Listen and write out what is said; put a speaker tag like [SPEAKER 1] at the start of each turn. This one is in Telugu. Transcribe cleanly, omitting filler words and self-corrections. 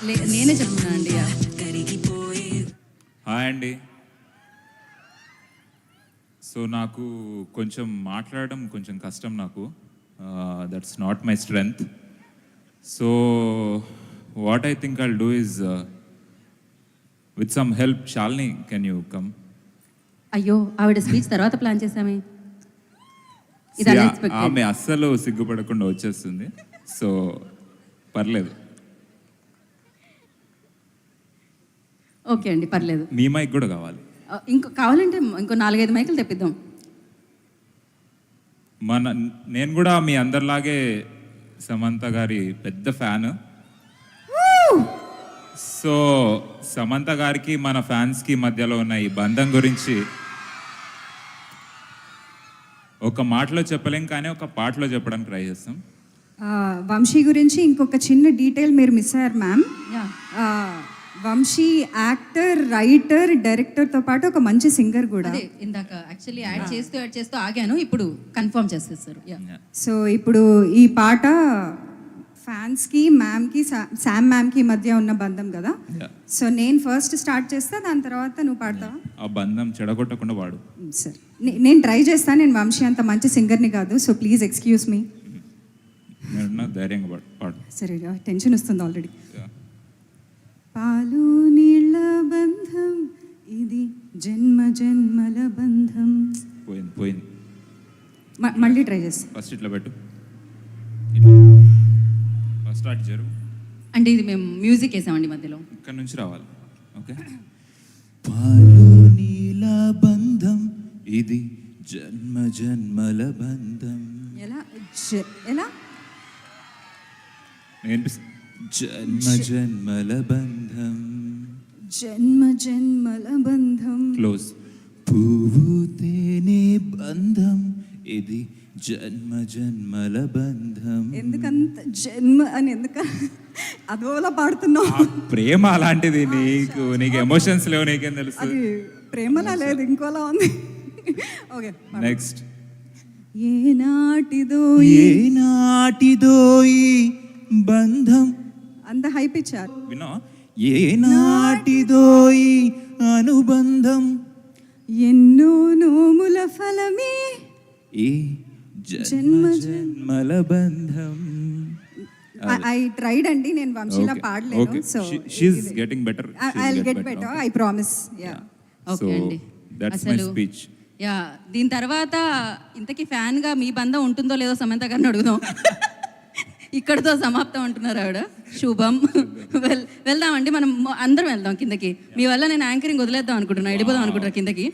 [SPEAKER 1] నేనే చెప్తున్నా అండి.
[SPEAKER 2] హాయ్ అండి. సో నాకు కొంచెం మాట్లాడడం కొంచెం కష్టం నాకు. That's not my strength. So what I think I'll do is with some help. Shalini, can you come?
[SPEAKER 1] అయ్యో, ఆవిడ స్పీచ్ తర్వాత ప్లాన్ చేసామే. ఇది unexpected.
[SPEAKER 2] ఆమె అస్సలు సిగ్గుపడకుండా వచ్చేస్తుంది. సో పర్లేదు.
[SPEAKER 1] ఓకే అండి, పర్లేదు.
[SPEAKER 2] మీ మైక్ కూడా కావాలి.
[SPEAKER 1] ఇంకో కావాలంటే ఇంకో 4-5 మైకులు తెప్పిద్దాం.
[SPEAKER 2] నేను కూడా మీ అందరిలాగే సమంత గారి పెద్ద ఫ్యాన్. సో సమంత గారికి మన ఫ్యాన్స్కి మధ్యలో ఉన్న ఈ బంధం గురించి ఒక మాటలో చెప్పలేం, కానీ ఒక పాటలో చెప్పడానికి ట్రై చేస్తాం.
[SPEAKER 3] వంశీ గురించి ఇంకొక చిన్న డీటెయిల్ మీరు మిస్ అయ్యారు మ్యామ్. వంశీ యాక్టర్, రైటర్, డైరెక్టర్తో పాటు ఒక మంచి సింగర్ కూడా.
[SPEAKER 1] అదే ఇందాక యాక్చువల్లీ యాడ్ చేస్తూ ఆగాను, ఇప్పుడు కన్ఫర్మ్ చేసేస్తారు.
[SPEAKER 3] సో ఇప్పుడు ఈ పాట ఫ్యాన్స్కి, మ్యామ్కి, శామ్ మ్యామ్కి మధ్య ఉన్న బంధం కదా. సో నేను ఫస్ట్ స్టార్ట్ చేస్తా, దాని తర్వాత నువ్వు పాడతావా?
[SPEAKER 2] ఆ బంధం చెడగొట్టకుండా వాడు.
[SPEAKER 3] సరే, నేను ట్రై చేస్తాను. నేను వంశీ అంత మంచి సింగర్ని కాదు, సో ప్లీజ్ ఎక్స్క్యూజ్ మీ.
[SPEAKER 2] ధైర్యంగా పాడు.
[SPEAKER 3] సరే, టెన్షన్ వస్తుంది ఆల్రెడీ. పాలు నీళ్ళ బంధం ఇది, జన్మ జన్మల బంధం.
[SPEAKER 2] పోయింది.
[SPEAKER 3] మళ్ళీ ట్రై చేస్తా.
[SPEAKER 2] ఫస్ట్ ఇట్లా పెట్టు, ఫస్ట్ స్టార్ట్ జరుగు.
[SPEAKER 1] అంటే ఇది మేము మ్యూజిక్ వేసామండి మధ్యలో.
[SPEAKER 2] ఇక్కడ నుంచి రావాలి. ఓకే. పాలు నీళ్ళ బంధం ఇది, జన్మ జన్మల బంధం.
[SPEAKER 3] ఎలా
[SPEAKER 2] జన్మ జన్మల బంధం,
[SPEAKER 3] జన్మ జన్మల బంధం.
[SPEAKER 2] క్లోజ్. పువ్వు తేనె బంధం ఇది, జన్మ జన్మల బంధం.
[SPEAKER 3] ఎందుకంత జన్మ అని అదోలా పాడుతున్నావు?
[SPEAKER 2] ప్రేమ అలాంటిది. నీకు ఎమోషన్స్ లేవు, నీకేం తెలుసు?
[SPEAKER 3] అది ప్రేమలా లేదు, ఇంకోలా ఉంది. Okay,
[SPEAKER 2] next.
[SPEAKER 3] ఏనాటిదో
[SPEAKER 2] ఈ బంధం.
[SPEAKER 3] అంత హైప్ ఇచ్చారు.
[SPEAKER 2] వినో. ఏనాటిదో ఈ అనుబంధం,
[SPEAKER 3] ఎన్నో నోముల ఫలమే
[SPEAKER 2] ఈ జన్మ జన్మల బంధం.
[SPEAKER 3] ఐ ట్రైడ్ అండి, నేను వంశీలా పాడలేను. So
[SPEAKER 2] she is getting better.
[SPEAKER 3] I will get better, I promise. Yeah,
[SPEAKER 1] okay అండి.
[SPEAKER 2] That's my speech.
[SPEAKER 1] యా, దీని తర్వాత ఇంతకీ ఫ్యాన్గా మీ బంధం ఉంటుందో లేదో సమంత గారిని అడుగుదాం. ఇక్కడతో సమాప్తం అంటున్నారు ఆవిడ. శుభం. వెళ్దామండి, మనం అందరం వెళ్దాం కిందకి. మీ వల్ల నేను యాంకరింగ్ వదిలేద్దాం అనుకుంటున్నా, వెళ్ళిపోదాం అనుకుంటున్నా కిందకి.